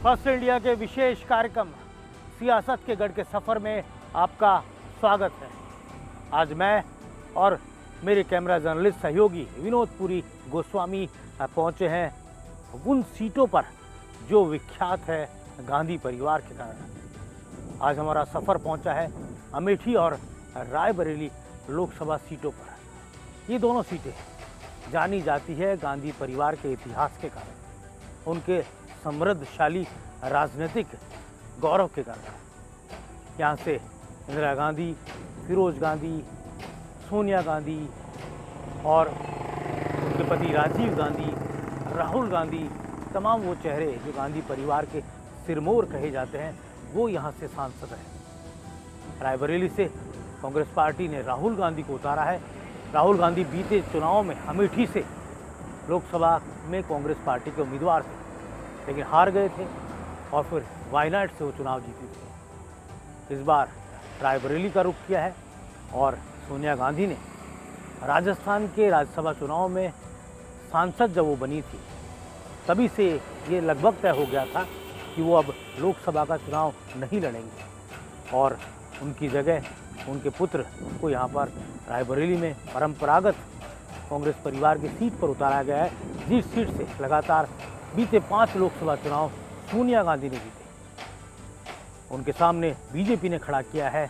First India के विशेष कार्यक्रम सियासत के गढ़ के सफर में आपका स्वागत है। आज मैं और मेरे कैमरा जर्नलिस्ट सहयोगी विनोद पुरी गोस्वामी पहुंचे हैं उन सीटों पर जो विख्यात है गांधी परिवार के कारण। आज हमारा सफर पहुंचा है अमेठी और रायबरेली लोकसभा सीटों पर। ये दोनों सीटें जानी जाती है गांधी परिवार के इतिहास के कारण, उनके समृद्धशाली राजनीतिक गौरव के कारण। यहाँ से इंदिरा गांधी, फिरोज गांधी, सोनिया गांधी और उनके पति राजीव गांधी, राहुल गांधी, तमाम वो चेहरे जो गांधी परिवार के सिरमौर कहे जाते हैं, वो यहाँ से सांसद हैं। रायबरेली से कांग्रेस पार्टी ने राहुल गांधी को उतारा है। राहुल गांधी बीते चुनाव में अमेठी से लोकसभा में कांग्रेस पार्टी के उम्मीदवार थे, लेकिन हार गए थे और फिर वायनाड से वो चुनाव जीती थी। इस बार रायबरेली का रुख किया है और सोनिया गांधी ने राजस्थान के राज्यसभा चुनाव में सांसद जब वो बनी थी तभी से ये लगभग तय हो गया था कि वो अब लोकसभा का चुनाव नहीं लड़ेंगे और उनकी जगह उनके पुत्र को यहाँ पर रायबरेली में परंपरागत कांग्रेस परिवार की सीट पर उतारा गया है, जिस सीट से लगातार बीते 5 लोकसभा चुनाव सोनिया गांधी ने जीते। उनके सामने बीजेपी ने खड़ा किया है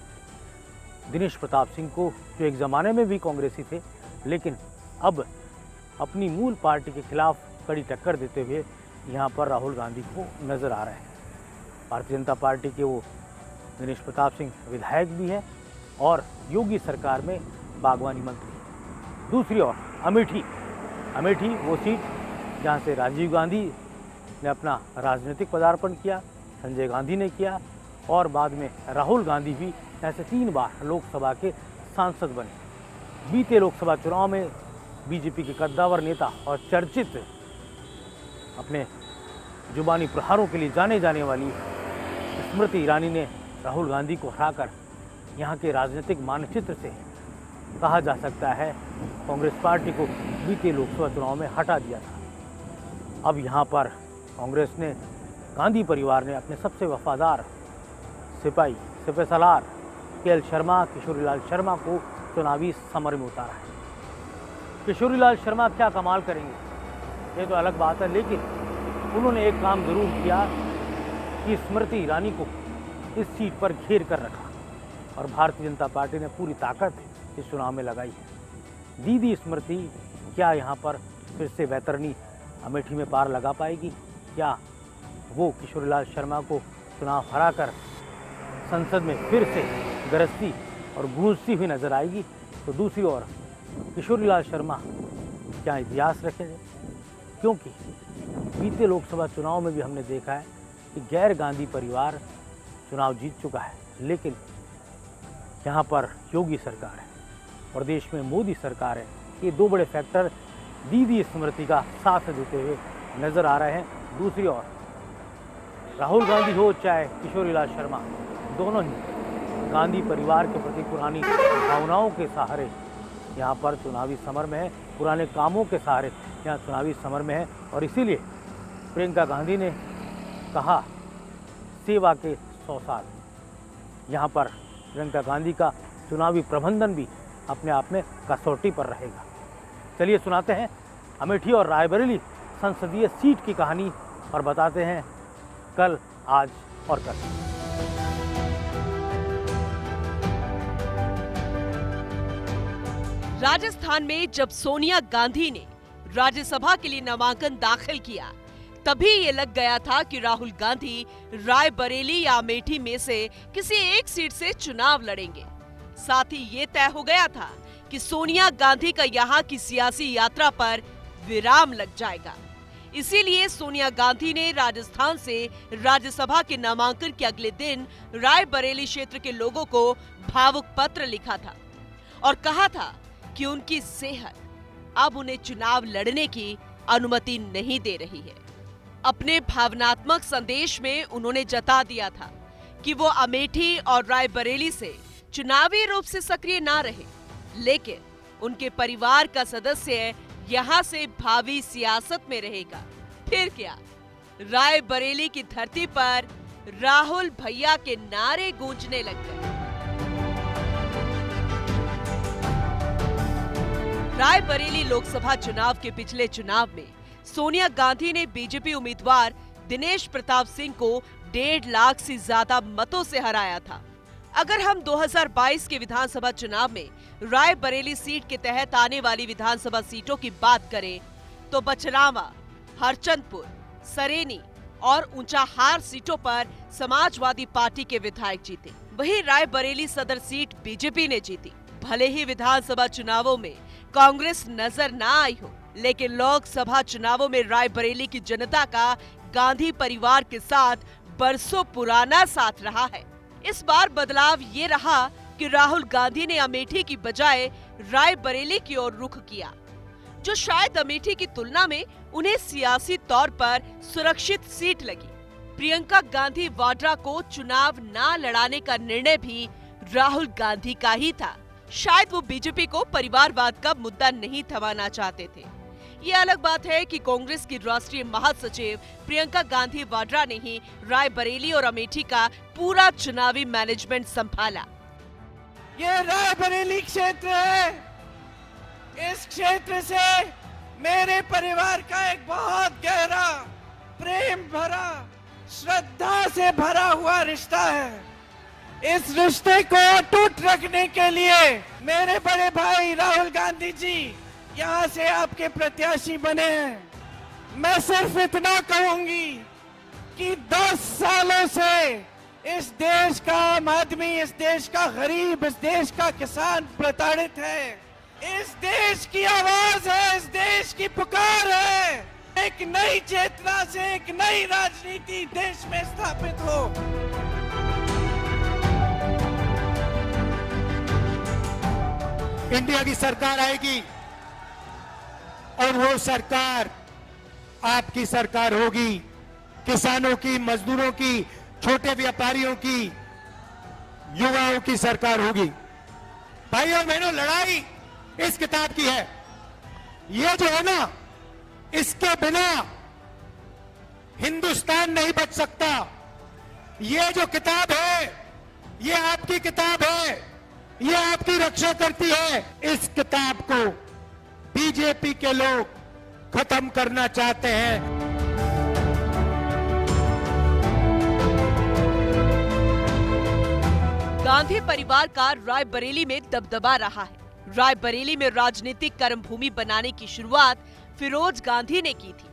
दिनेश प्रताप सिंह को, जो एक ज़माने में भी कांग्रेसी थे लेकिन अब अपनी मूल पार्टी के खिलाफ कड़ी टक्कर देते हुए यहाँ पर राहुल गांधी को नज़र आ रहे हैं। भारतीय जनता पार्टी के वो दिनेश प्रताप सिंह विधायक भी हैं और योगी सरकार में बागवानी मंत्री। दूसरी ओर अमेठी वो सीट जहाँ से राजीव गांधी ने अपना राजनीतिक पदार्पण किया, संजय गांधी ने किया और बाद में राहुल गांधी भी ऐसे 3 बार लोकसभा के सांसद बने। बीते लोकसभा चुनाव में बीजेपी के कद्दावर नेता और चर्चित अपने जुबानी प्रहारों के लिए जाने जाने वाली स्मृति ईरानी ने राहुल गांधी को हराकर यहाँ के राजनीतिक मानचित्र से कहा जा सकता है कांग्रेस पार्टी को बीते लोकसभा चुनाव में हटा दिया था। अब यहाँ पर कांग्रेस ने, गांधी परिवार ने अपने सबसे वफादार सिपह सलार के.एल. शर्मा, किशोरीलाल शर्मा को चुनावी समर में उतारा है। किशोरीलाल शर्मा क्या कमाल करेंगे ये तो अलग बात है, लेकिन उन्होंने एक काम जरूर किया कि स्मृति ईरानी को इस सीट पर घेर कर रखा और भारतीय जनता पार्टी ने पूरी ताकत इस चुनाव में लगाई है। दीदी स्मृति क्या यहाँ पर फिर से वैतरणी अमेठी में पार लगा पाएगी? क्या वो किशोरीलाल शर्मा को चुनाव हराकर संसद में फिर से गरजती और गूंजती हुई नजर आएगी? तो दूसरी ओर किशोरीलाल शर्मा क्या इतिहास रखेंगे? क्योंकि बीते लोकसभा चुनाव में भी हमने देखा है कि गैर गांधी परिवार चुनाव जीत चुका है, लेकिन यहाँ पर योगी सरकार है और देश में मोदी सरकार है। ये 2 बड़े फैक्टर दीदी स्मृति का साथ देते हुए नजर आ रहे हैं। दूसरी ओर राहुल गांधी हो चाहे किशोरीलाल शर्मा, दोनों ही गांधी परिवार के प्रति पुरानी भावनाओं के सहारे यहाँ पर चुनावी समर में है, पुराने कामों के सहारे यहाँ चुनावी समर में है और इसीलिए प्रियंका गांधी ने कहा सेवा के 100 साल। यहाँ पर प्रियंका गांधी का चुनावी प्रबंधन भी अपने आप में कसौटी पर रहेगा। चलिए सुनाते हैं अमेठी और रायबरेली संसदीय सीट की कहानी और बताते हैं कल, आज और कल। राजस्थान में जब सोनिया गांधी ने राज्यसभा के लिए नामांकन दाखिल किया तभी ये लग गया था कि राहुल गांधी रायबरेली या अमेठी में से किसी एक सीट से चुनाव लड़ेंगे। साथ ही ये तय हो गया था कि सोनिया गांधी का यहाँ की सियासी यात्रा पर विराम लग जाएगा। इसीलिए सोनिया गांधी ने राजस्थान से राज्यसभा के नामांकन के अगले दिन रायबरेली क्षेत्र के लोगों को भावुक पत्र लिखा था और कहा था कि उनकी सेहत अब उन्हें चुनाव लड़ने की अनुमति नहीं दे रही है। अपने भावनात्मक संदेश में उन्होंने जता दिया था कि वो अमेठी और रायबरेली से चुनावी रूप से सक्रिय ना रहे, लेकिन उनके परिवार का सदस्य यहाँ से भावी सियासत में रहेगा। फिर क्या, रायबरेली की धरती पर राहुल भैया के नारे गूंजने लग गए। रायबरेली लोकसभा चुनाव के पिछले चुनाव में सोनिया गांधी ने बीजेपी उम्मीदवार दिनेश प्रताप सिंह को 1.5 लाख से ज्यादा मतों से हराया था। अगर हम 2022 के विधानसभा चुनाव में रायबरेली सीट के तहत आने वाली विधानसभा सीटों की बात करें तो बचरावा, हरचंदपुर, सरेनी और ऊंचाहार सीटों पर समाजवादी पार्टी के विधायक जीते। वहीं रायबरेली सदर सीट बीजेपी ने जीती। भले ही विधानसभा चुनावों में कांग्रेस नजर न आई हो, लेकिन लोकसभा चुनावों में रायबरेली की जनता का गांधी परिवार के साथ बरसों पुराना साथ रहा है। इस बार बदलाव ये रहा कि राहुल गांधी ने अमेठी की बजाय रायबरेली की ओर रुख किया, जो शायद अमेठी की तुलना में उन्हें सियासी तौर पर सुरक्षित सीट लगी। प्रियंका गांधी वाड्रा को चुनाव न लड़ाने का निर्णय भी राहुल गांधी का ही था। शायद वो बीजेपी को परिवारवाद का मुद्दा नहीं थमाना चाहते थे। ये अलग बात है कि कांग्रेस की राष्ट्रीय महासचिव प्रियंका गांधी वाड्रा ने ही रायबरेली और अमेठी का पूरा चुनावी मैनेजमेंट संभाला। ये रायबरेली क्षेत्र है। इस क्षेत्र से मेरे परिवार का एक बहुत गहरा, प्रेम भरा, श्रद्धा से भरा हुआ रिश्ता है। इस रिश्ते को अटूट रखने के लिए मेरे बड़े भाई राहुल गांधी जी यहाँ से आपके प्रत्याशी बने हैं। मैं सिर्फ इतना कहूंगी कि 10 सालों से इस देश का आम आदमी, इस देश का गरीब, इस देश का किसान प्रताड़ित है। इस देश की आवाज है, इस देश की पुकार है। एक नई चेतना से एक नई राजनीति देश में स्थापित हो। इंडिया की सरकार आएगी और वो सरकार आपकी सरकार होगी। किसानों की, मजदूरों की, छोटे व्यापारियों की, युवाओं की सरकार होगी। भाई और बहनों, लड़ाई इस किताब की है। ये जो है ना, इसके बिना हिंदुस्तान नहीं बच सकता। ये जो किताब है, ये आपकी किताब है, ये आपकी रक्षा करती है। इस किताब को बीजेपी के लोग खत्म करना चाहते हैं। गांधी परिवार का रायबरेली में दबदबा रहा है। रायबरेली में राजनीतिक कर्मभूमि बनाने की शुरुआत फिरोज गांधी ने की थी।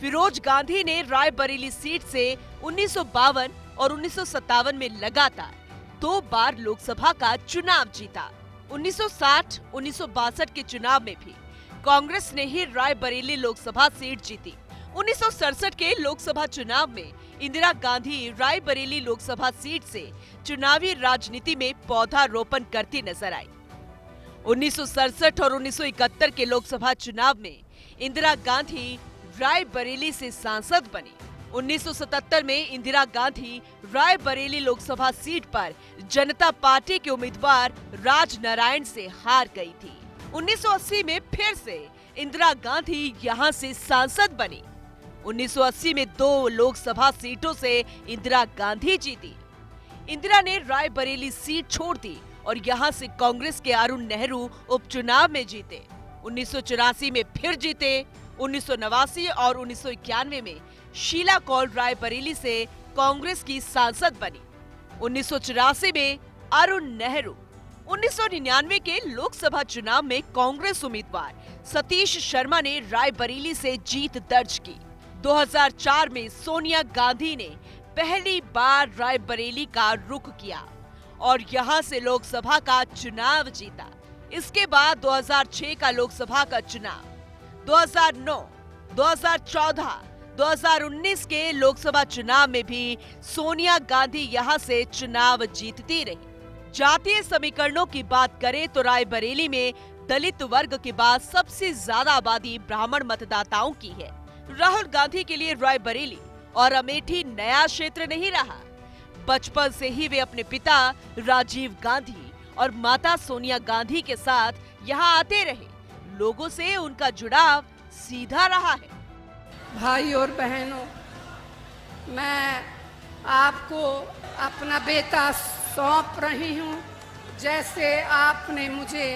फिरोज गांधी ने रायबरेली सीट से 1952 और 1957 में लगातार 2 बार लोकसभा का चुनाव जीता। 1960, 1962 के चुनाव में भी कांग्रेस ने ही रायबरेली लोकसभा सीट जीती। 1967 के लोकसभा चुनाव में इंदिरा गांधी रायबरेली लोकसभा सीट से चुनावी राजनीति में पौधारोपण करती नजर आई। 1967 और 1971 के लोकसभा चुनाव में इंदिरा गांधी रायबरेली से सांसद बनी। 1977 में इंदिरा गांधी रायबरेली लोकसभा सीट पर जनता पार्टी के उम्मीदवार राज नारायण से हार गई थी। 1980 में फिर से इंदिरा गांधी यहां से सांसद बनी। 1980 में 2 लोकसभा सीटों से इंदिरा गांधी जीती। इंदिरा ने रायबरेली सीट छोड़ दी और यहां से कांग्रेस के अरुण नेहरू उपचुनाव में जीते। 1984 में फिर जीते। 1989 और 1991 में शीला कौल रायबरेली से कांग्रेस की सांसद बनी। 1984 में अरुण नेहरू। 1999 के लोकसभा चुनाव में कांग्रेस उम्मीदवार सतीश शर्मा ने रायबरेली से जीत दर्ज की। 2004 में सोनिया गांधी ने पहली बार रायबरेली का रुख किया और यहां से लोकसभा का चुनाव जीता। इसके बाद 2006 का लोकसभा का चुनाव, 2009, 2014, 2019 के लोकसभा चुनाव में भी सोनिया गांधी यहां से चुनाव जीतती रही। जातीय समीकरणों की बात करें तो रायबरेली में दलित वर्ग के बाद सबसे ज्यादा आबादी ब्राह्मण मतदाताओं की है। राहुल गांधी के लिए रायबरेली और अमेठी नया क्षेत्र नहीं रहा। बचपन से ही वे अपने पिता राजीव गांधी और माता सोनिया गांधी के साथ यहाँ आते रहे। लोगों से उनका जुड़ाव सीधा रहा है। भाई और बहनों, मैं आपको अपना बेटा सौंप रही हूँ, जैसे आपने मुझे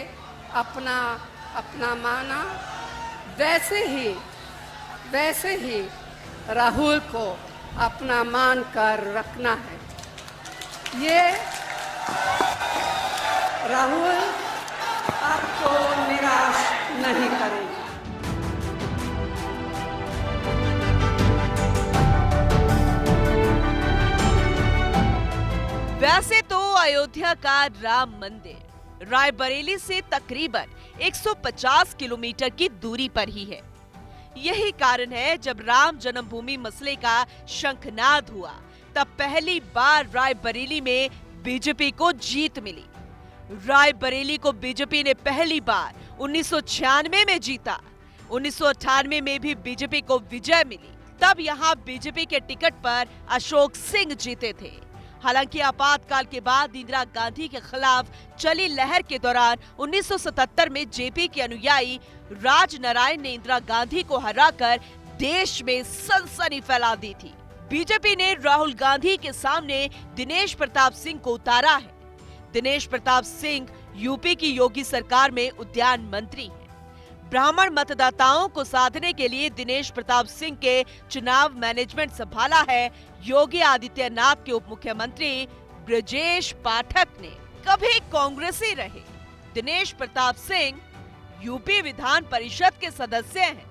अपना माना, वैसे ही राहुल को अपना मान कर रखना है। ये राहुल आपको निराश नहीं करेगा। वैसे तो अयोध्या का राम मंदिर रायबरेली से तकरीबन 150 किलोमीटर की दूरी पर ही है। यही कारण है जब राम जन्मभूमि मसले का शंखनाद हुआ तब पहली बार रायबरेली में बीजेपी को जीत मिली। रायबरेली को बीजेपी ने पहली बार 1996 में जीता। 1998 में भी बीजेपी को विजय मिली। तब यहाँ बीजेपी के टिकट पर अशोक सिंह जीते थे। हालांकि आपातकाल के बाद इंदिरा गांधी के खिलाफ चली लहर के दौरान 1977 में जेपी के अनुयायी राजनारायण ने इंदिरा गांधी को हराकर देश में सनसनी फैला दी थी। बीजेपी ने राहुल गांधी के सामने दिनेश प्रताप सिंह को उतारा है। दिनेश प्रताप सिंह यूपी की योगी सरकार में उद्यान मंत्री हैं। ब्राह्मण मतदाताओं को साधने के लिए दिनेश प्रताप सिंह के चुनाव मैनेजमेंट संभाला है योगी आदित्यनाथ के उप मुख्यमंत्री ब्रजेश पाठक ने। कभी कांग्रेसी रहे दिनेश प्रताप सिंह यूपी विधान परिषद के सदस्य हैं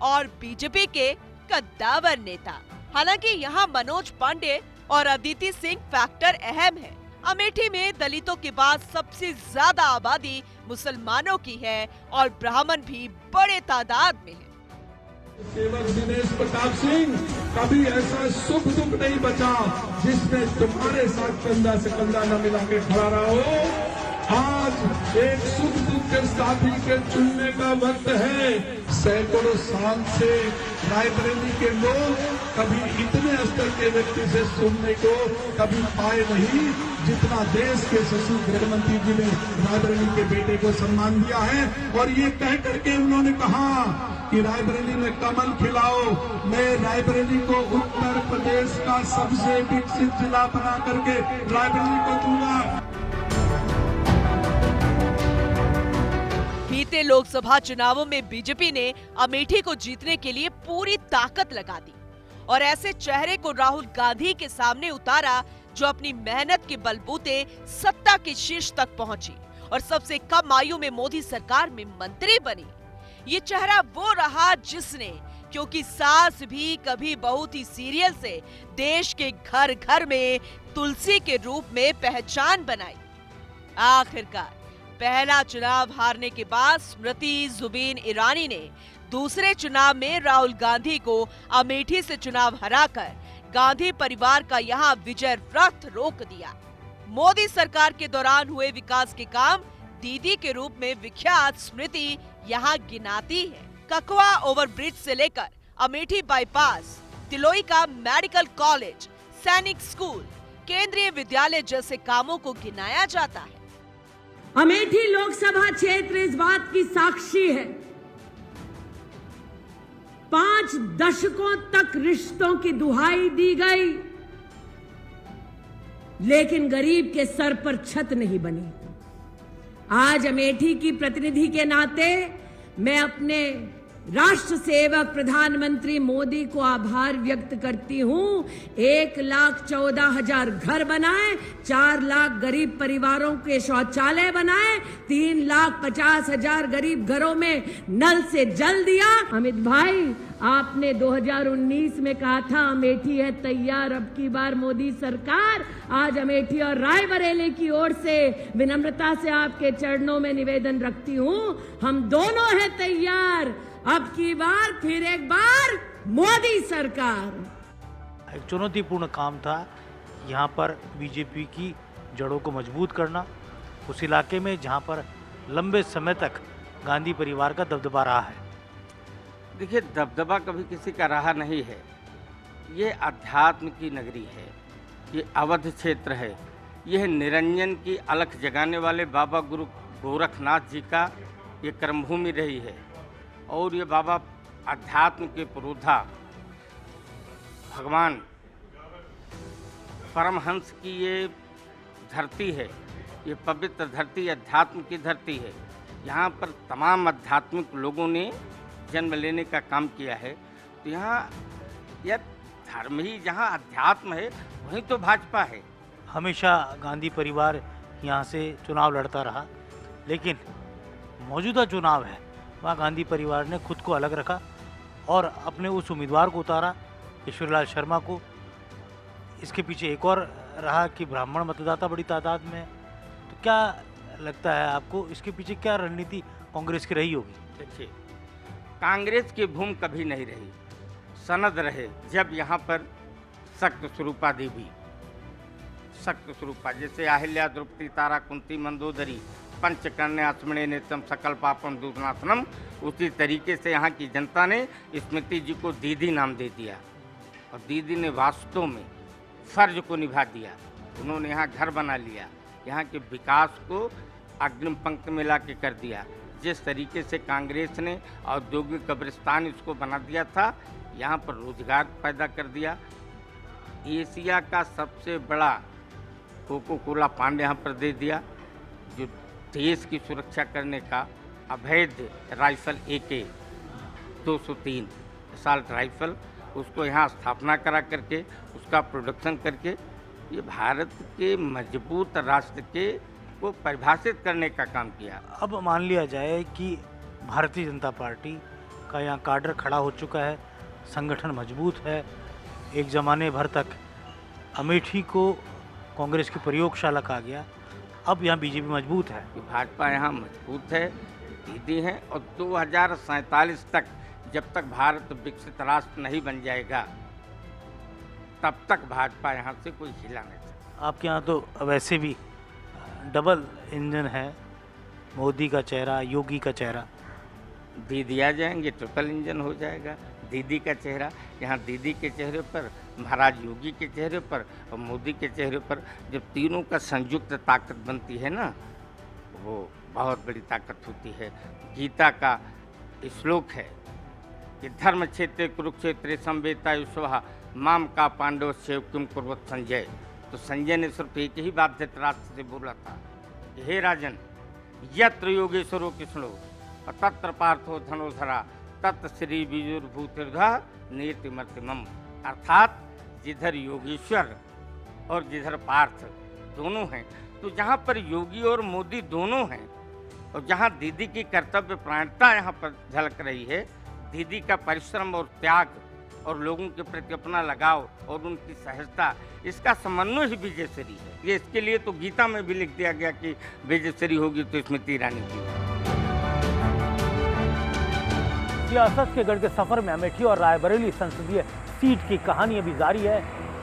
और बीजेपी के कद्दावर नेता। हालांकि यहाँ मनोज पांडे और अदिति सिंह फैक्टर अहम है। अमेठी में दलितों के बाद सबसे ज्यादा आबादी मुसलमानों की है और ब्राह्मण भी बड़े तादाद में है। सेवक दिनेश प्रताप सिंह, कभी ऐसा सुख दुख नहीं बचा जिसमें तुम्हारे साथ कंधा से कंधा न मिला के खड़ा रहा हो। आज एक सुख दुख के साथी के चुनने का वक्त है। सैकड़ों साल से रायबरेली के लोग कभी इतने स्तर के व्यक्ति से सुनने को कभी पाए नहीं जितना देश के सचिव गृह मंत्री जी ने रायबरेली के बेटे को सम्मान दिया है। और ये कह करके उन्होंने कहा कि रायबरेली में कमल खिलाओ। मैं रायबरेली को उत्तर प्रदेश का सबसे विकसित जिला बना करके रायबरेली को दूंगा। बीते लोकसभा चुनावों में बीजेपी ने अमेठी को जीतने के लिए पूरी ताकत लगा दी और ऐसे चेहरे को राहुल गांधी के सामने उतारा जो अपनी मेहनत के बलबूते सत्ता के शीर्ष तक पहुंची और सबसे कम आयु में मोदी सरकार में मंत्री बनी। ये चेहरा वो रहा जिसने, क्योंकि सास भी कभी बहू थी सीरियल से देश के घर घर में तुलसी के रूप में पहचान बनाई। आखिरकार पहला चुनाव हारने के बाद स्मृति जुबिन ईरानी ने दूसरे चुनाव में राहुल गांधी को अमेठी से चुनाव हराकर गांधी परिवार का यहां विजय रथ रोक दिया। मोदी सरकार के दौरान हुए विकास के काम दीदी के रूप में विख्यात स्मृति यहां गिनाती है। ककवा ओवरब्रिज से लेकर अमेठी बाईपास, तिलोई का मेडिकल कॉलेज, सैनिक स्कूल, केंद्रीय विद्यालय जैसे कामों को गिनाया जाता है। अमेठी लोकसभा क्षेत्र इस बात की साक्षी है। 5 दशकों तक रिश्तों की दुहाई दी गई, लेकिन गरीब के सर पर छत नहीं बनी। आज अमेठी की प्रतिनिधि के नाते मैं अपने राष्ट्र सेवक प्रधानमंत्री मोदी को आभार व्यक्त करती हूं। 1,14,000 घर बनाए, 4 लाख गरीब परिवारों के शौचालय बनाए, 3,50,000 गरीब घरों में नल से जल दिया। अमित भाई, आपने 2019 में कहा था अमेठी है तैयार, अब की बार मोदी सरकार। आज अमेठी और रायबरेली की ओर से विनम्रता से आपके चरणों में निवेदन रखती हूं, हम दोनों हैं तैयार। अब की बार फिर एक बार मोदी सरकार। एक चुनौतीपूर्ण काम था यहाँ पर बीजेपी की जड़ों को मजबूत करना, उस इलाके में जहाँ पर लंबे समय तक गांधी परिवार का दबदबा रहा है। देखिए, दबदबा कभी किसी का रहा नहीं है। ये अध्यात्म की नगरी है, ये अवध क्षेत्र है, यह निरंजन की अलख जगाने वाले बाबा गुरु गोरखनाथ जी का ये कर्मभूमि रही है। और ये बाबा अध्यात्म के पुरोधा भगवान परमहंस की ये धरती है, ये पवित्र धरती अध्यात्म की धरती है। यहाँ पर तमाम आध्यात्मिक लोगों ने जन्म लेने का काम किया है। तो यहाँ यह धर्म ही जहाँ अध्यात्म है वहीं तो भाजपा है। हमेशा गांधी परिवार यहाँ से चुनाव लड़ता रहा, लेकिन मौजूदा चुनाव है वहाँ गांधी परिवार ने खुद को अलग रखा और अपने उस उम्मीदवार को उतारा, किशोरीलाल शर्मा को। इसके पीछे एक और रहा कि ब्राह्मण मतदाता बड़ी तादाद में है। तो क्या लगता है आपको, इसके पीछे क्या रणनीति कांग्रेस की रही होगी? देखिए, कांग्रेस की भूमि कभी नहीं रही, सनद रहे जब यहाँ पर शक्त स्वरूपा देवी, शक्त स्वरूपा जैसे अहिल्या, द्रौपदी, तारा, कुंती, मंदोदरी, पंचकन्या, स्मृणे नेत्रम, सकल पापम दूरनाशनम, उसी तरीके से यहाँ की जनता ने स्मृति जी को दीदी नाम दे दिया और दीदी ने वास्तव में फर्ज को निभा दिया। उन्होंने यहाँ घर बना लिया, यहाँ के विकास को अग्रिम पंक्ति में ला के कर दिया। जिस तरीके से कांग्रेस ने औद्योगिक कब्रिस्तान इसको बना दिया था, यहाँ पर रोजगार पैदा कर दिया। एशिया का सबसे बड़ा कोको कोला प्लांट यहाँ पर दे दिया, जो देश की सुरक्षा करने का अवैध राइफल AK 203 असाल्ट राइफल, उसको यहाँ स्थापना करा करके उसका प्रोडक्शन करके ये भारत के मजबूत राष्ट्र के को परिभाषित करने का काम किया। अब मान लिया जाए कि भारतीय जनता पार्टी का यहाँ काडर खड़ा हो चुका है, संगठन मजबूत है। एक ज़माने भर तक अमेठी को कांग्रेस की प्रयोगशाला कहा गया, अब यहाँ बीजेपी मजबूत है। भाजपा यहाँ मजबूत है, दीदी है, और 2047 तक जब तक भारत विकसित राष्ट्र नहीं बन जाएगा तब तक भाजपा यहाँ से कोई हिला नहीं सकता। आपके यहाँ तो वैसे भी डबल इंजन है, मोदी का चेहरा, योगी का चेहरा। दीदी आ जाएंगे, ट्रिपल इंजन हो जाएगा। दीदी का चेहरा, यहाँ दीदी के चेहरे पर, महाराज योगी के चेहरे पर और मोदी के चेहरे पर, जब तीनों का संयुक्त ताकत बनती है ना, वो बहुत बड़ी ताकत होती है। गीता का श्लोक है कि धर्म क्षेत्रे कुरुक्षेत्रे संवेता युष्वः माम का पांडव से किम कुर्वत संजय। तो संजय ने सिर्फ एक ही बात धृतराष्ट्र से बोला था कि हे राजन, यत्र योगेश्वरो कृष्णो तत्र पार्थो धनुर्धरा तत् श्री विजुर्भूतिर्धा नीतिमर्तिमम। अर्थात जिधर योगेश्वर और जिधर पार्थ दोनों हैं, तो जहाँ पर योगी और मोदी दोनों हैं और जहाँ दीदी की कर्तव्य प्राणता यहाँ पर झलक रही है, दीदी का परिश्रम और त्याग और लोगों के प्रति अपना लगाव और उनकी सहजता, इसका समन्वय ही विजयश्री है। ये इसके लिए तो गीता में भी लिख दिया गया कि विजयश्री होगी तो स्मृति ईरानी की होगी। सियासत के गढ़ के सफर में अमेठी और रायबरेली संसदीय सीट की कहानी अभी जारी है।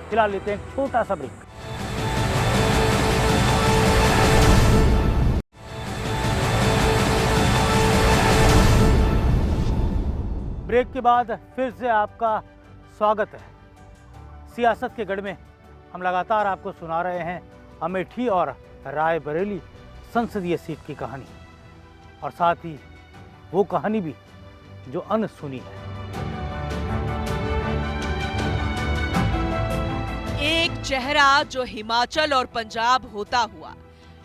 फिलहाल लेते हैं एक छोटा सा ब्रेक। ब्रेक के बाद फिर से आपका स्वागत है। सियासत के गढ़ में हम लगातार आपको सुना रहे हैं अमेठी और रायबरेली संसदीय सीट की कहानी, और साथ ही वो कहानी भी जो अनसुनी है। एक चेहरा जो हिमाचल और पंजाब होता हुआ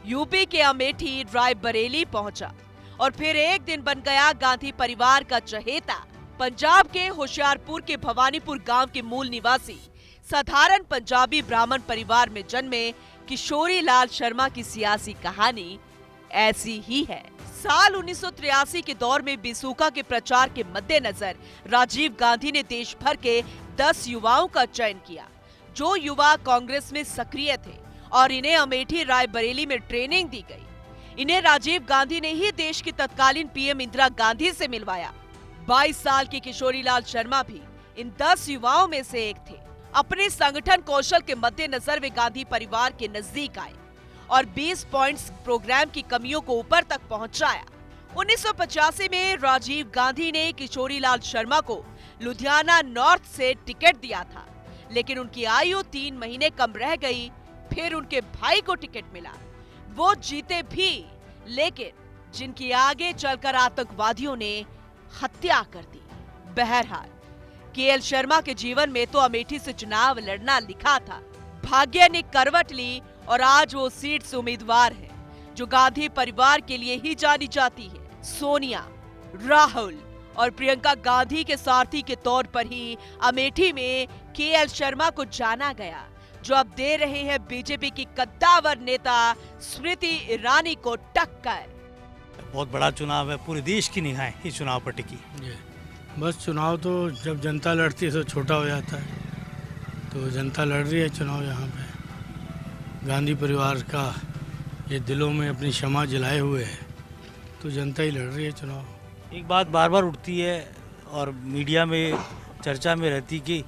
यूपी के अमेठी रायबरेली पहुंचा और फिर एक दिन बन गया गांधी परिवार का चहेता। पंजाब के होशियारपुर के भवानीपुर गांव के मूल निवासी साधारण पंजाबी ब्राह्मण परिवार में जन्मे किशोरीलाल शर्मा की सियासी कहानी ऐसी ही है। साल 1983 के दौर में बिसूका के प्रचार के मद्देनजर राजीव गांधी ने देश भर के 10 युवाओं का चयन किया, जो युवा कांग्रेस में सक्रिय थे, और इन्हें अमेठी रायबरेली में ट्रेनिंग दी गई। इन्हें राजीव गांधी ने ही देश की तत्कालीन पीएम इंदिरा गांधी से मिलवाया। 22 साल के किशोरीलाल शर्मा भी इन 10 युवाओं में से एक थे। अपने संगठन कौशल के मद्देनजर वे गांधी परिवार के नजदीक आए और 20 पॉइंट्स प्रोग्राम की कमियों को ऊपर तक पहुंचाया। 1985 में राजीव गांधी ने किशोरीलाल शर्मा को लुधियाना नॉर्थ से टिकट दिया था, लेकिन उनकी आयु 3 महीने कम रह गई। फिर उनके भाई को टिकट मिला, वो जीते भी, लेकिन जिनकी आगे चलकर आतंकवादियों ने हत्या कर दी। बहरहाल KL शर्मा के जीवन में तो अमेठी से चुनाव लड़ना लिखा था। भाग्य ने करवट ली और आज वो सीट से उम्मीदवार है जो गांधी परिवार के लिए ही जानी जाती है। सोनिया, राहुल और प्रियंका गांधी के सारथी के तौर पर ही अमेठी में केएल शर्मा को जाना गया, जो अब दे रहे हैं बीजेपी की कद्दावर नेता स्मृति ईरानी को टक्कर। बहुत बड़ा चुनाव है, पूरे देश की निगाहें इस चुनाव पर टिकी। बस चुनाव तो जब जनता लड़ती है तो छोटा हो जाता है, तो जनता लड़ रही है चुनाव यहाँ पे। गांधी परिवार का ये दिलों में अपनी क्षमा जलाए हुए है, तो जनता ही लड़ रही है चुनाव। एक बात बार बार उठती है और मीडिया में चर्चा में रहती कि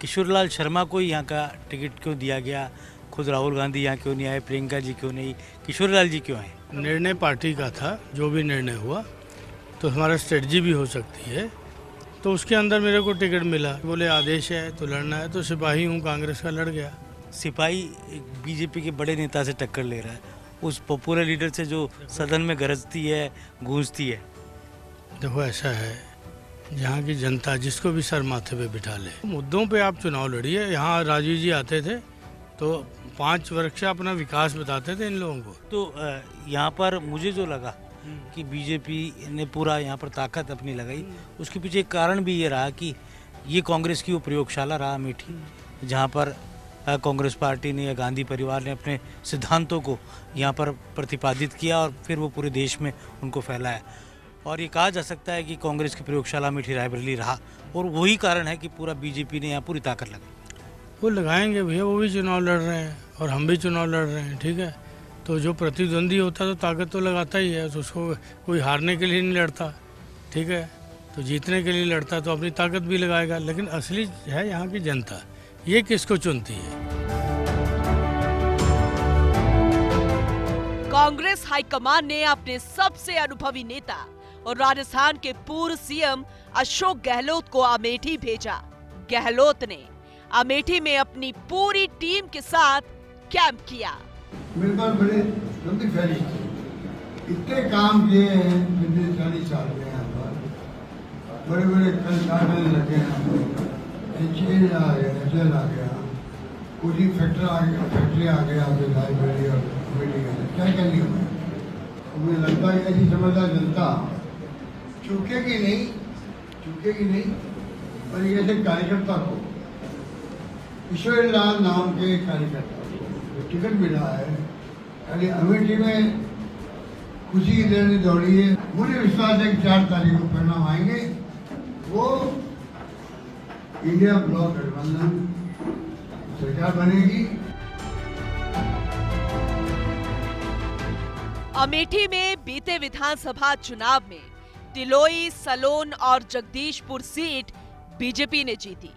किशोरीलाल शर्मा को यहाँ का टिकट क्यों दिया गया, खुद राहुल गांधी यहाँ क्यों नहीं आए, प्रियंका जी क्यों नहीं, किशोरीलाल जी क्यों आए? निर्णय पार्टी का था, जो भी निर्णय हुआ तो हमारा स्ट्रेटजी भी हो सकती है, तो उसके अंदर मेरे को टिकट मिला। बोले आदेश है तो लड़ना है, तो सिपाही हूँ, कांग्रेस का लड़ गया। सिपाही बीजेपी के बड़े नेता से टक्कर ले रहा है, उस पॉपुलर लीडर से जो सदन में गरजती है, गूंजती है। देखो ऐसा है, जहाँ की जनता जिसको भी सर माथे पे बिठा ले, मुद्दों पे आप चुनाव लड़िए। यहाँ राजीव जी आते थे तो 5 वर्ष से अपना विकास बताते थे इन लोगों को। तो यहाँ पर मुझे जो लगा कि बीजेपी ने पूरा यहाँ पर ताकत अपनी लगाई, उसके पीछे एक कारण भी ये रहा कि ये कांग्रेस की वो प्रयोगशाला रहा अमेठी, जहाँ पर कांग्रेस पार्टी ने या गांधी परिवार ने अपने सिद्धांतों को यहाँ पर प्रतिपादित किया और फिर वो पूरे देश में उनको फैलाया। और ये कहा जा सकता है कि कांग्रेस की प्रयोगशाला अमेठी रायबरेली रहा, और वही कारण है कि पूरा बीजेपी ने यहाँ पूरी ताकत लगाई। वो लगाएंगे भैया, वो भी चुनाव लड़ रहे हैं और हम भी चुनाव लड़ रहे हैं, ठीक है। तो जो प्रतिद्वंदी होता है तो ताकत तो लगाता ही है, तो उसको कोई हारने के लिए नहीं लड़ता, ठीक है, तो जीतने के लिए लड़ता तो अपनी ताकत भी लगाएगा। लेकिन असली है यहाँ की जनता, ये किसको चुनती है। कांग्रेस हाईकमान ने अपने सबसे अनुभवी नेता और राजस्थान के पूर्व सीएम अशोक गहलोत को अमेठी भेजा। गहलोत ने अमेठी में अपनी पूरी टीम के साथ कैंप किया। मेरे पास बड़े लंबी फहरिस्त है, इतने काम किए हैं पिछले 40 साल में यहाँ पर। बड़े बड़े कारखाने लगे हैं, इंजीनियर आ गया, एचएल आ गया, पूरी फैक्ट्री आ गया, लाइब्रेरी और मेडिकल, क्या क्या नहीं हुआ। मुझे लगता है ऐसी समझदार जनता चूकेगी नहीं, और एक ऐसे कार्यकर्ता को, किशोरीलाल नाम के कार्यकर्ता को टिकट मिला है, यानी अमेठी में खुशी की लहरें दौड़ी है। मुझे विश्वास है कि 4 तारीख को परिणाम आएंगे, वो इंडिया ब्लॉक गठबंधन सरकार बनेगी। अमेठी में बीते विधानसभा चुनाव में तिलोई, सलोन और जगदीशपुर सीट बीजेपी ने जीती।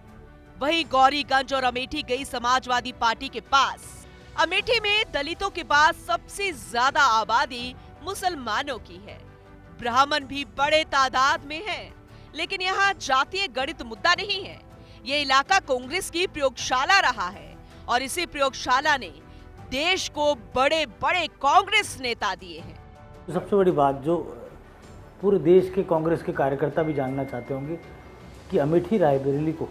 वहीं गौरीगंज और अमेठी गई समाजवादी पार्टी के पास। अमेठी में दलितों के पास सबसे ज्यादा आबादी मुसलमानों की है। ब्राह्मण भी बड़े तादाद में हैं, लेकिन यहाँ जातीय गणित मुद्दा नहीं है। ये इलाका कांग्रेस की प्रयोगशाला रहा है और इसी प्रयोगशाला ने देश को बड़े बड़े कांग्रेस नेता दिए हैं। सबसे बड़ी बात जो पूरे देश के कांग्रेस के कार्यकर्ता भी जानना चाहते होंगे कि अमेठी रायबरेली को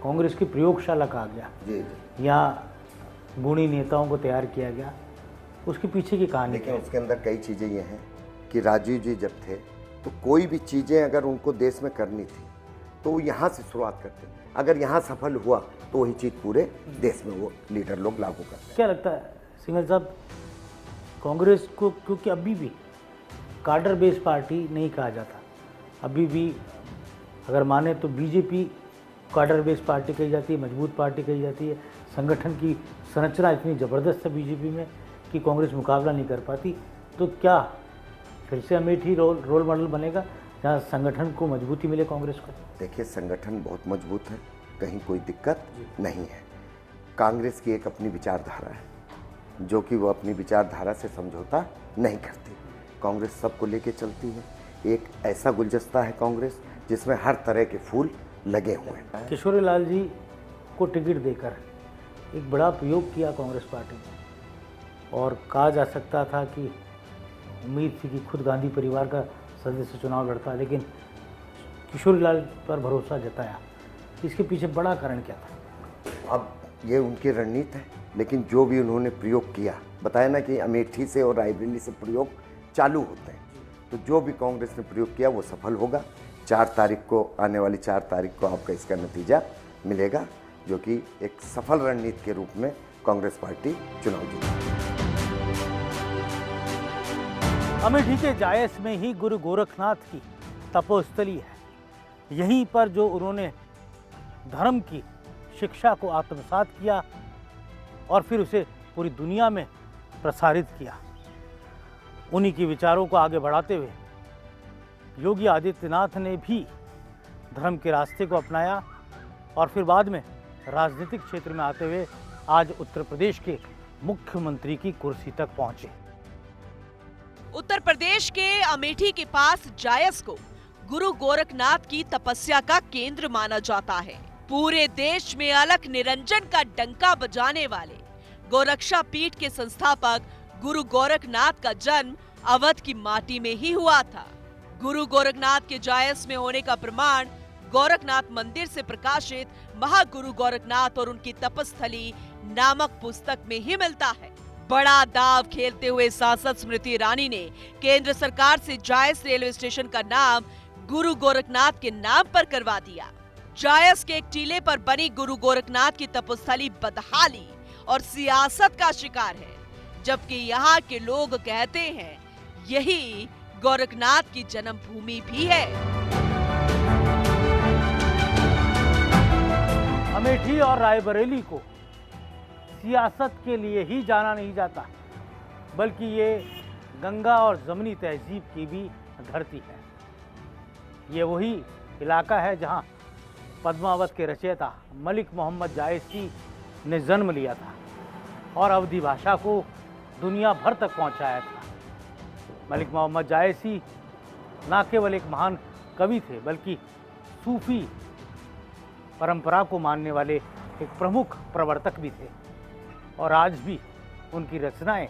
कांग्रेस की प्रयोगशाला कहा गया, यहाँ गुणी नेताओं को तैयार किया गया, उसके पीछे की कहानी क्या है? उसके अंदर कई चीज़ें ये हैं कि राजीव जी जब थे तो कोई भी चीज़ें अगर उनको देश में करनी थी तो वो यहाँ से शुरुआत करते, अगर यहाँ सफल हुआ तो वही चीज़ पूरे देश में वो लीडर लोग लागू करते। क्या लगता है सिंघल साहब, कांग्रेस को क्योंकि अभी भी कार्डर बेस्ड पार्टी नहीं कहा जाता, अभी भी अगर माने तो बीजेपी कार्डर बेस्ड पार्टी कही जाती है, मजबूत पार्टी कही जाती है, संगठन की संरचना इतनी ज़बरदस्त है बीजेपी में कि कांग्रेस मुकाबला नहीं कर पाती, तो क्या फिर से अमेठी रोल मॉडल बनेगा जहाँ संगठन को मजबूती मिले कांग्रेस को? देखिए, संगठन बहुत मजबूत है, कहीं कोई दिक्कत नहीं है। कांग्रेस की एक अपनी विचारधारा है जो कि वो अपनी विचारधारा से समझौता नहीं करती। कांग्रेस सबको लेके चलती है, एक ऐसा गुलदस्ता है कांग्रेस जिसमें हर तरह के फूल लगे हुए हैं। किशोरीलाल जी को टिकट देकर एक बड़ा प्रयोग किया कांग्रेस पार्टी ने, और कहा जा सकता था कि उम्मीद थी कि खुद गांधी परिवार का सदस्य चुनाव लड़ता, लेकिन किशोरीलाल पर भरोसा जताया। इसके पीछे बड़ा कारण क्या था? अब ये उनकी रणनीति है, लेकिन जो भी उन्होंने प्रयोग किया, बताया ना कि अमेठी से और रायबरेली से प्रयोग चालू होते हैं, तो जो भी कांग्रेस ने प्रयोग किया वो सफल होगा। 4 तारीख को, आने वाली 4 तारीख को आपका इसका नतीजा मिलेगा, जो कि एक सफल रणनीति के रूप में कांग्रेस पार्टी चुनाव जीतेगी। अमेठी के जायस में ही गुरु गोरखनाथ की तपोस्थली है। यहीं पर जो उन्होंने धर्म की शिक्षा को आत्मसात किया और फिर उसे पूरी दुनिया में प्रसारित किया। उन्हीं के विचारों को आगे बढ़ाते हुए योगी आदित्यनाथ ने भी धर्म के रास्ते को अपनाया और फिर बाद में राजनीतिक क्षेत्र में आते हुए आज उत्तर प्रदेश के मुख्यमंत्री की कुर्सी तक पहुंचे। उत्तर प्रदेश के अमेठी के पास जायस को गुरु गोरखनाथ की तपस्या का केंद्र माना जाता है। पूरे देश में अलख निरंजन का डंका बजाने वाले गोरक्षा पीठ के संस्थापक गुरु गोरखनाथ का जन्म अवध की माटी में ही हुआ था। गुरु गोरखनाथ के जायस में होने का प्रमाण गोरखनाथ मंदिर से प्रकाशित महागुरु गोरखनाथ और उनकी तपस्थली नामक पुस्तक में ही मिलता है। बड़ा दाव खेलते हुए सांसद स्मृति ईरानी ने केंद्र सरकार से जायस रेलवे स्टेशन का नाम गुरु गोरखनाथ के नाम पर करवा दिया। जायस के एक टीले पर बनी गुरु गोरखनाथ की तपस्थली बदहाली और सियासत का शिकार है, जबकि यहाँ के लोग कहते हैं यही गोरखनाथ की जन्मभूमि भी है। अमेठी और रायबरेली को सियासत के लिए ही जाना नहीं जाता, बल्कि ये गंगा और जमनी तहजीब की भी धरती है। ये वही इलाका है जहाँ पद्मावत के रचयिता मलिक मोहम्मद जायसी ने जन्म लिया था और अवधी भाषा को दुनिया भर तक पहुँचाया था। मलिक मोहम्मद जायसी न केवल एक महान कवि थे, बल्कि सूफी परंपरा को मानने वाले एक प्रमुख प्रवर्तक भी थे और आज भी उनकी रचनाएं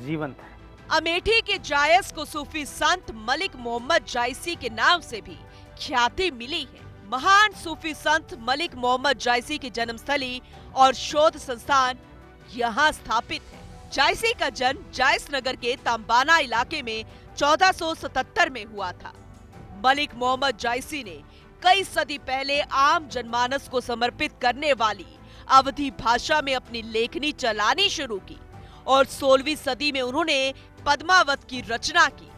जीवंत हैं। अमेठी के जायस को सूफी संत मलिक मोहम्मद जायसी के नाम से भी ख्याति मिली है। महान सूफी संत मलिक मोहम्मद जायसी की जन्मस्थली और शोध संस्थान यहाँ स्थापित है। जायसी का जन्म जायस नगर के तांबाना इलाके में 1477 में हुआ था। मलिक मोहम्मद जायसी ने कई सदी पहले आम जनमानस को समर्पित करने वाली अवधी भाषा में अपनी लेखनी चलानी शुरू की और 16वीं सदी में उन्होंने पद्मावत की रचना की।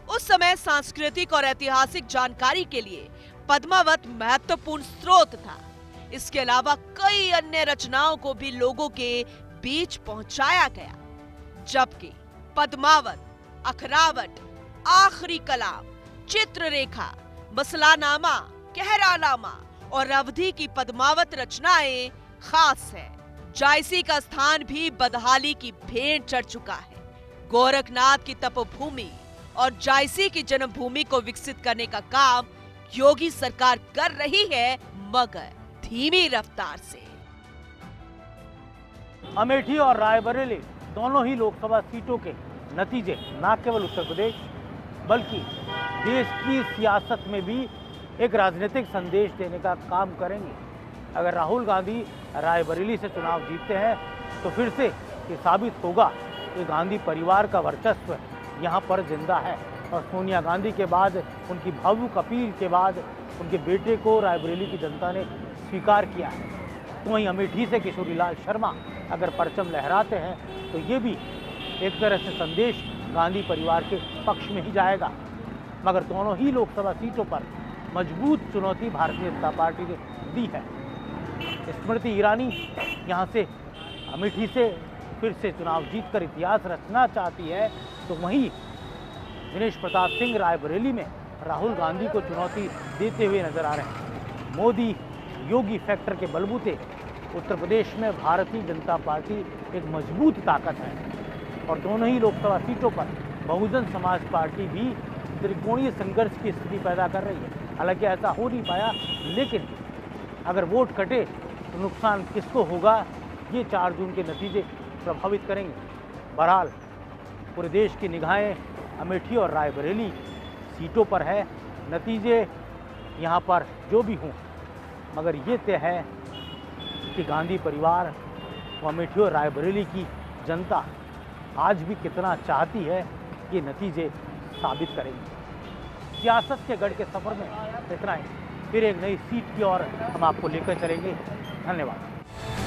उस समय सांस्कृतिक और ऐतिहासिक जानकारी के लिए पद्मावत महत्वपूर्ण स्रोत था। इसके अलावा कई अन्य रचनाओं को भी लोगों के बीच पहुंचाया गया, जबकि पद्मावत, अखरावट, आखिरी कलाम, चित्ररेखा, मसलानामा, कहरानामा और अवधी की पद्मावत रचनाएं खास है। जायसी का स्थान भी बदहाली की भेंट चढ़ चुका है। गोरखनाथ की तपोभूमि और जायसी की जन्मभूमि को विकसित करने का काम योगी सरकार कर रही है, मगर धीमी रफ्तार से। अमेठी और रायबरेली दोनों ही लोकसभा सीटों के नतीजे न केवल उत्तर प्रदेश बल्कि देश की सियासत में भी एक राजनीतिक संदेश देने का काम करेंगे। अगर राहुल गांधी रायबरेली से चुनाव जीतते हैं तो फिर से ये साबित होगा कि गांधी परिवार का वर्चस्व यहाँ पर जिंदा है और सोनिया गांधी के बाद, उनकी भावुक अपील के बाद उनके बेटे को रायबरेली की जनता ने स्वीकार किया है। तो वहीं अमेठी से किशोरीलाल शर्मा अगर परचम लहराते हैं तो ये भी एक तरह से संदेश गांधी परिवार के पक्ष में ही जाएगा। मगर दोनों ही लोकसभा सीटों पर मजबूत चुनौती भारतीय जनता पार्टी ने दी है। स्मृति ईरानी यहाँ से अमेठी से फिर से चुनाव जीतकर इतिहास रचना चाहती है, तो वहीं दिनेश प्रताप सिंह रायबरेली में राहुल गांधी को चुनौती देते हुए नजर आ रहे हैं। मोदी योगी फैक्टर के बलबूते उत्तर प्रदेश में भारतीय जनता पार्टी एक मजबूत ताकत है और दोनों ही लोकसभा सीटों पर बहुजन समाज पार्टी भी त्रिकोणीय संघर्ष की स्थिति पैदा कर रही है। हालांकि ऐसा हो नहीं पाया, लेकिन अगर वोट कटे तो नुकसान किसको होगा, ये 4 जून के नतीजे प्रभावित करेंगे। बहरहाल पूरे देश की निगाहें अमेठी और रायबरेली सीटों पर है। नतीजे यहाँ पर जो भी हों, मगर ये तय है कि गांधी परिवार व अमेठी और रायबरेली की जनता आज भी कितना चाहती है, ये नतीजे साबित करेंगे। सियासत के गढ़ के सफर में इतना ही, फिर एक नई सीट की ओर हम आपको लेकर चलेंगे। धन्यवाद।